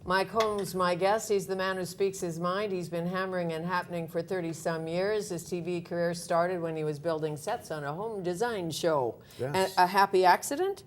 Mike Holmes, my guest. He's the man who speaks his mind. He's been hammering and happening for 30-some years. His TV career started when he was building sets on a home design show. Yes. A happy accident?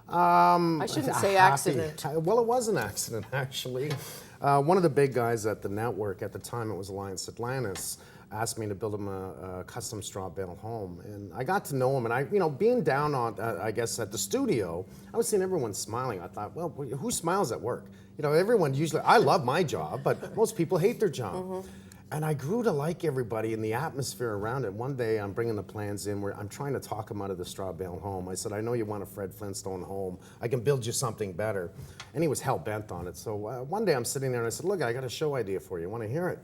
I shouldn't say accident. Well, it was an accident, actually. One of the big guys at the network, at the time it was Alliance Atlantis, asked me to build him a custom straw bale home. And I got to know him, and being down on, I guess, at the studio, I was seeing everyone smiling. I thought, well, who smiles at work? Everyone usually, I love my job, but most people hate their job. Mm-hmm. And I grew to like everybody and the atmosphere around it. One day I'm bringing the plans in where I'm trying to talk him out of the straw bale home. I said, I know you want a Fred Flintstone home. I can build you something better. And he was hell-bent on it. So one day I'm sitting there and I said, look, I got a show idea for you. Want to hear it?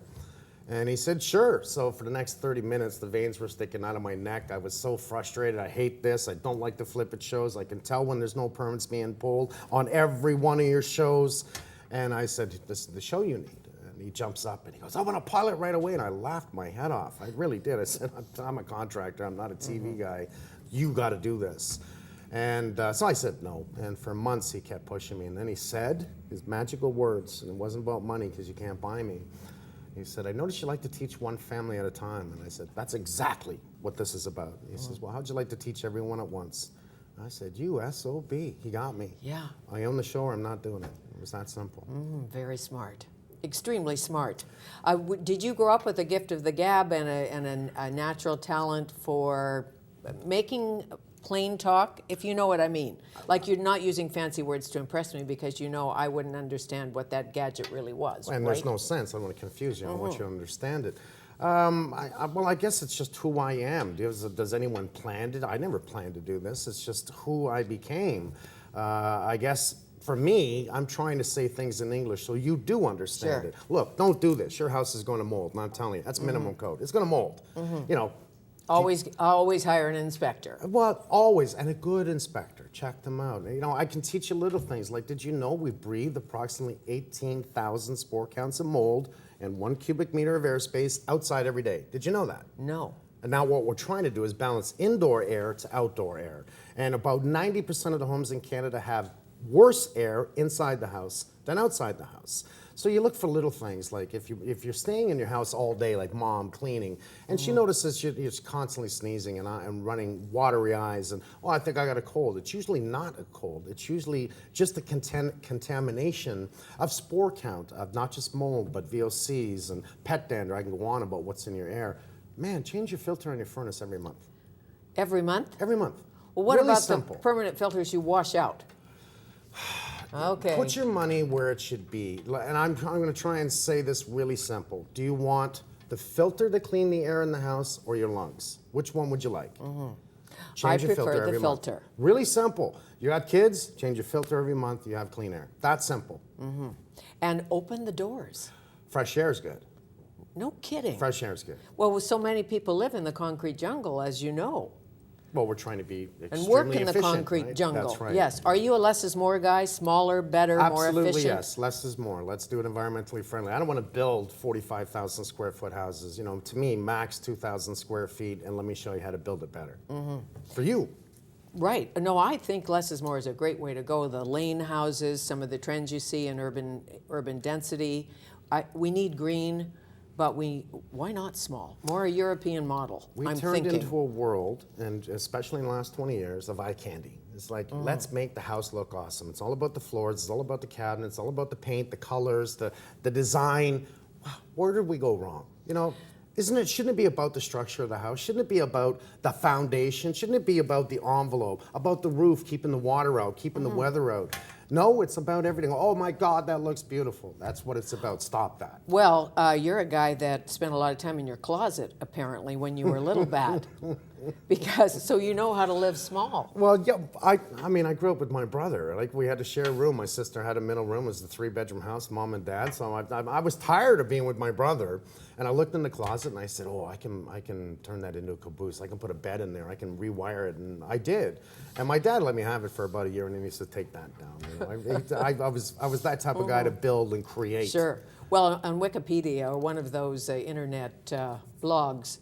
And he said, sure. So for the next 30 minutes, the veins were sticking out of my neck. I was so frustrated. I hate this. I don't like the flip it shows. I can tell when there's no permits being pulled on every one of your shows. And I said, this is the show you need. And he jumps up and he goes, I want to pilot right away. And I laughed my head off. I really did. I said, I'm a contractor. I'm not a TV guy. You got to do this. And so I said no. And for months he kept pushing me. And then he said his magical words, and it wasn't about money because you can't buy me. He said, I noticed you like to teach one family at a time. And I said, that's exactly what this is about. He says, well, how'd you like to teach everyone at once? I said, you S.O.B. He got me. Yeah. I own the show or I'm not doing it. It was that simple. Very smart. Extremely smart. Did you grow up with a gift of the gab and a natural talent for making plain talk, if you know what I mean? Like, you're not using fancy words to impress me because I wouldn't understand what that gadget really was. And right? There's no sense. I don't want to confuse you. I want you to understand it. Well, I guess it's just who I am. Does anyone plan it? I never planned to do this. It's just who I became. I guess for me, I'm trying to say things in English so you do understand it. Look, don't do this. Your house is going to mold. And I'm telling you, that's minimum code. It's going to mold. Always hire an inspector. Well, always, and a good inspector. Check them out. I can teach you little things like, did you know we breathe approximately 18,000 spore counts of mold and 1 cubic meter of airspace outside every day? Did you know that? No. And now what we're trying to do is balance indoor air to outdoor air. And about 90% of the homes in Canada have worse air inside the house than outside the house. So you look for little things, like if you're staying in your house all day, like mom cleaning, and she notices you're constantly sneezing and running watery eyes, and I think I got a cold. It's usually not a cold. It's usually just the contamination of spore count, of not just mold, but VOCs and pet dander. I can go on about what's in your air. Man, change your filter on your furnace every month. Every month? Every month. Well, what really about simple. The permanent filters you wash out? Okay. Put your money where it should be. And I'm going to try and say this really simple. Do you want the filter to clean the air in the house or your lungs? Which one would you like? Change your filter every month. Really simple. You got kids, change your filter every month, you have clean air. That's simple. And open the doors. Fresh air is good. No kidding. Fresh air is good. Well, so many people live in the concrete jungle, as you know. Well, we're trying to be extremely and work in efficient, the concrete right? jungle. That's right. Yes. Are you a less is more guy? Smaller, better, more efficient? Absolutely, yes. Less is more. Let's do it environmentally friendly. I don't want to build 45,000 square foot houses. To me, max 2,000 square feet, and let me show you how to build it better. For you. Right. No, I think less is more is a great way to go. The lane houses, some of the trends you see in urban density. We need green. But why not small? More a European model, We turned into a world, and especially in the last 20 years, of eye candy. It's like, let's make the house look awesome. It's all about the floors, it's all about the cabinets, it's all about the paint, the colors, the design. Where did we go wrong? Shouldn't it be about the structure of the house? Shouldn't it be about the foundation? Shouldn't it be about the envelope, about the roof, keeping the water out, keeping the weather out? No, it's about everything. Oh my God, that looks beautiful. That's what it's about. Stop that. Well, you're a guy that spent a lot of time in your closet, apparently, when you were little bad. So you know how to live small. Well, yeah, I grew up with my brother. Like, we had to share a room. My sister had a middle room. It was a 3-bedroom house, mom and dad. So I was tired of being with my brother. And I looked in the closet and I said, I can turn that into a caboose. I can put a bed in there. I can rewire it. And I did. And my dad let me have it for about a year, and then he used to take that down. I was that type of guy to build and create. Sure. Well, on Wikipedia, or one of those internet blogs,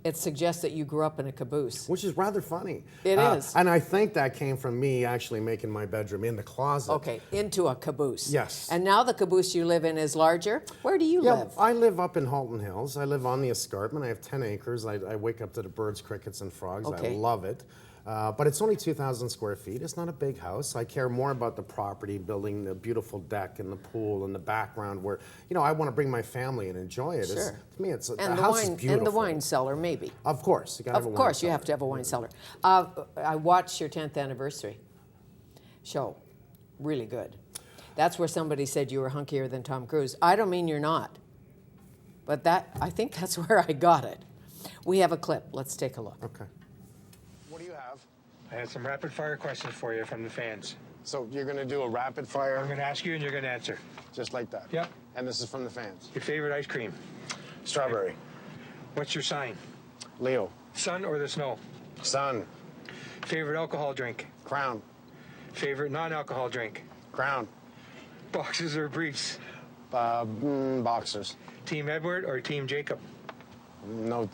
it suggests that you grew up in a caboose. Which is rather funny. It is. And I think that came from me actually making my bedroom in the closet. Okay, into a caboose. Yes. And now the caboose you live in is larger. Where do you live? I live up in Halton Hills. I live on the escarpment. I have 10 acres. I wake up to the birds, crickets, and frogs. Okay. I love it. But it's only 2,000 square feet. It's not a big house. I care more about the property, building the beautiful deck and the pool and the background where, I want to bring my family and enjoy it. Sure. To me, the And the house wine is beautiful. and the wine cellar, maybe. Of course, you got to have a wine Of course, you cellar. have to have a wine cellar. I watched your 10th anniversary show. Really good. That's where somebody said you were hunkier than Tom Cruise. I don't mean you're not, but I think that's where I got it. We have a clip. Let's take a look. Okay. What do you have? I have some rapid fire questions for you from the fans. So you're going to do a rapid I'm fire going to ask you and you're going to answer. just like that? Yep. And this is from the fans. Your favorite ice cream? Strawberry. What's your sign? Leo. Sun or the snow? Sun. Favorite alcohol drink? Crown. Favorite non-alcohol drink? Crown. Boxers or briefs? Boxers. Team Edward or Team Jacob? No.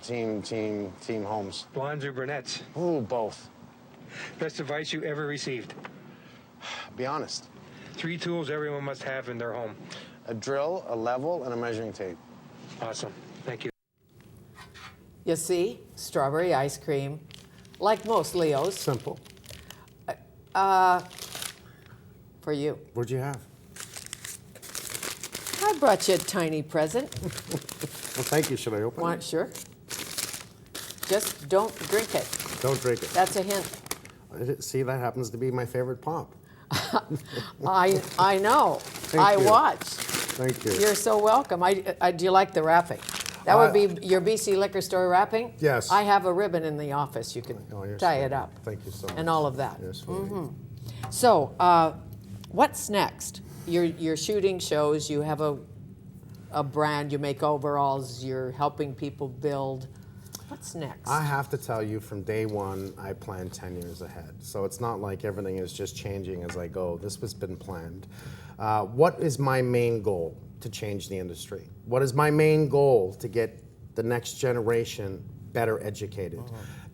Team Holmes. Blondes or brunettes? Ooh, both. Best advice you ever received? Be honest. 3 tools everyone must have in their home. A drill, a level, and a measuring tape. Awesome. Thank you. You see, strawberry ice cream, like most Leos, Simple. for you. What'd you have? I brought you a tiny present. Well, thank you. Should I open Want sure? Just don't drink it. it? Don't drink it. That's a hint. See, that happens to be my favorite pop. I know. I you. watched. Thank you. You're so welcome. Do you like the wrapping? That would be your BC liquor store wrapping? Yes. I have a ribbon in the office. You can You're tie sweet. it up. Thank you so much. And all of that. You're sweet. So, what's next? You're shooting shows. You have a brand. You make overalls. You're helping people build. What's next? I have to tell you, from day one, I planned 10 years ahead. So it's not like everything is just changing as I go. This has been planned. What is my main goal? To change the industry. What is my main goal? To get the next generation better educated,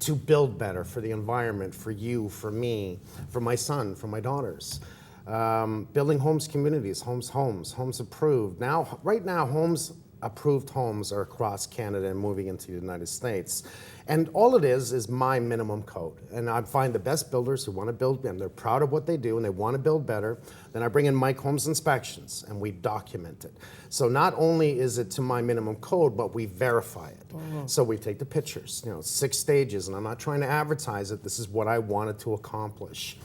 to build better for the environment, for you, for me, for my son, for my daughters. Building homes communities, homes approved. Now, right now, homes approved homes are across Canada and moving into the United States. And all it is my minimum code. And I find the best builders who want to build, and they're proud of what they do and they want to build better. Then I bring in Holmes Inspections and we document it. So not only is it to my minimum code, but we verify it. So we take the pictures, 6 stages, and I'm not trying to advertise it. This is what I wanted to accomplish.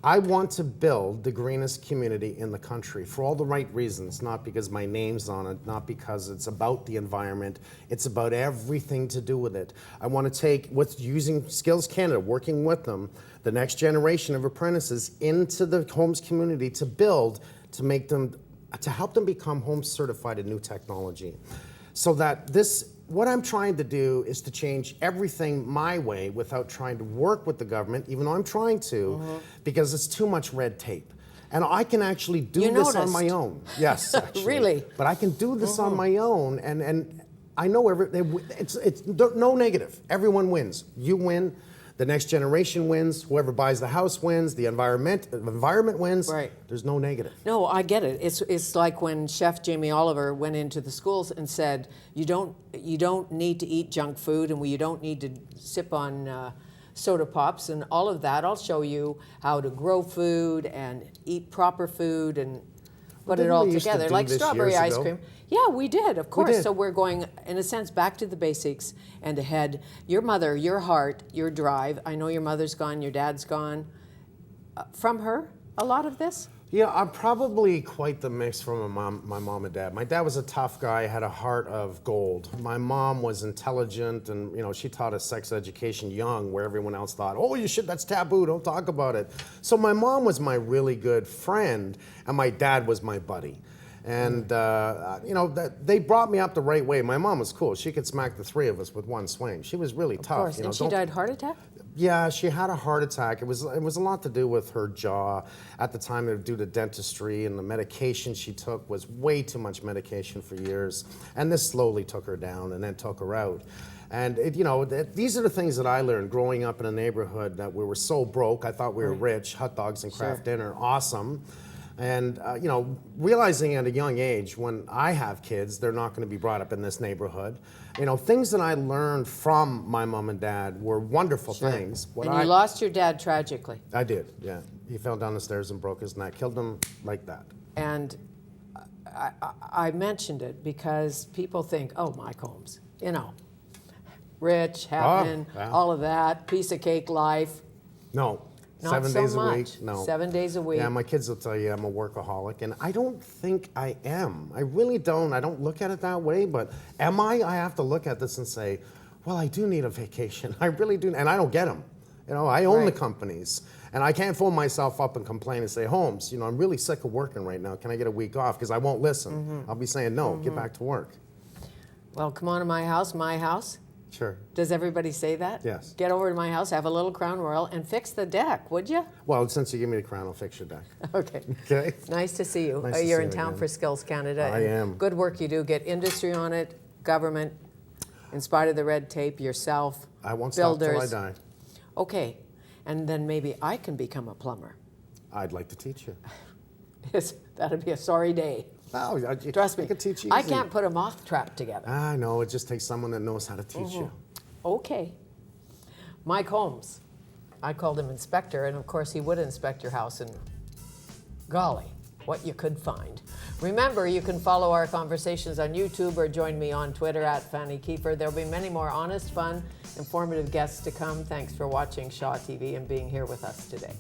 I want to build the greenest community in the country for all the right reasons, not because my name's on it, not because it's about the environment, it's about everything to do with it. I want to take what's using Skills Canada, working with them, the next generation of apprentices into the homes community to build, to help them become Homes certified in new technology. So that what I'm trying to do is to change everything my way without trying to work with the government, even though I'm trying to, because it's too much red tape. And I can actually do this on my own. Yes, actually. Really? But I can do this on my own, and I know it's no negative. Everyone wins. You win. The next generation wins. Whoever buys the house wins. The environment wins. Right. There's no negative. No, I get it. It's like when Chef Jamie Oliver went into the schools and said, you don't need to eat junk food, and you don't need to sip on soda pops and all of that. I'll show you how to grow food and eat proper food and put it all together, like strawberry ice cream. Yeah, we did, of course. did. So we're going, in a sense, back to the basics and ahead. Your mother, your heart, your drive. I know your mother's gone, your dad's gone. From her, a lot of this? Yeah, I'm probably quite the mix from my mom and dad. My dad was a tough guy, had a heart of gold. My mom was intelligent, and she taught us sex education young, where everyone else thought, oh, that's taboo, don't talk about it. So my mom was my really good friend, and my dad was my buddy. And they brought me up the right way. My mom was cool. She could smack the 3 of us with one swing. She was really tough. Of course. And she died heart attack? Yeah, she had a heart attack. It was a lot to do with her jaw at the time due to dentistry, and the medication she took was way too much medication for years. And this slowly took her down and then took her out. And these are the things that I learned growing up in a neighborhood that we were so broke. I thought we were rich. Hot dogs and craft dinner, awesome. And realizing at a young age, when I have kids, they're not going to be brought up in this neighborhood. Things that I learned from my mom and dad were wonderful things. And you lost your dad tragically. I did, yeah. He fell down the stairs and broke his neck, killed him like that. And I mentioned it because people think, oh, Mike Holmes, rich, happening, all of that, piece of cake life. No. Not 7 so days a much. week? No. 7 days a week. Yeah, my kids will tell you I'm a workaholic, and I don't think I am. I really don't. I don't look at it that way, but am I? I have to look at this and say, well, I do need a vacation. I really do, and I don't get them. I own the companies, and I can't phone myself up and complain and say, Holmes, I'm really sick of working right now. Can I get a week off? Because I won't listen. I'll be saying, no, get back to work. Well, come on to my house, my house. Sure. Does everybody say that? Yes. Get over to my house, have a little Crown Royal, and fix the deck, would you? Well, since you give me the crown, I'll fix your deck. Okay. Okay. Nice to see you. Nice to You're see in you town again. for Skills Canada. I am. Good work you do. Get industry on it, government, in spite of the red tape, yourself, I won't builders. stop till I die. Okay. And then maybe I can become a plumber. I'd like to teach you. That'd be a sorry day. No, Trust me. I could teach you I easy. can't put a moth trap together. I know, it just takes someone that knows how to teach you. Okay. Mike Holmes. I called him inspector, and of course he would inspect your house, and golly, what you could find. Remember, you can follow our conversations on YouTube or join me on Twitter at Fanny Kiefer. There'll be many more honest, fun, informative guests to come. Thanks for watching Shaw TV and being here with us today.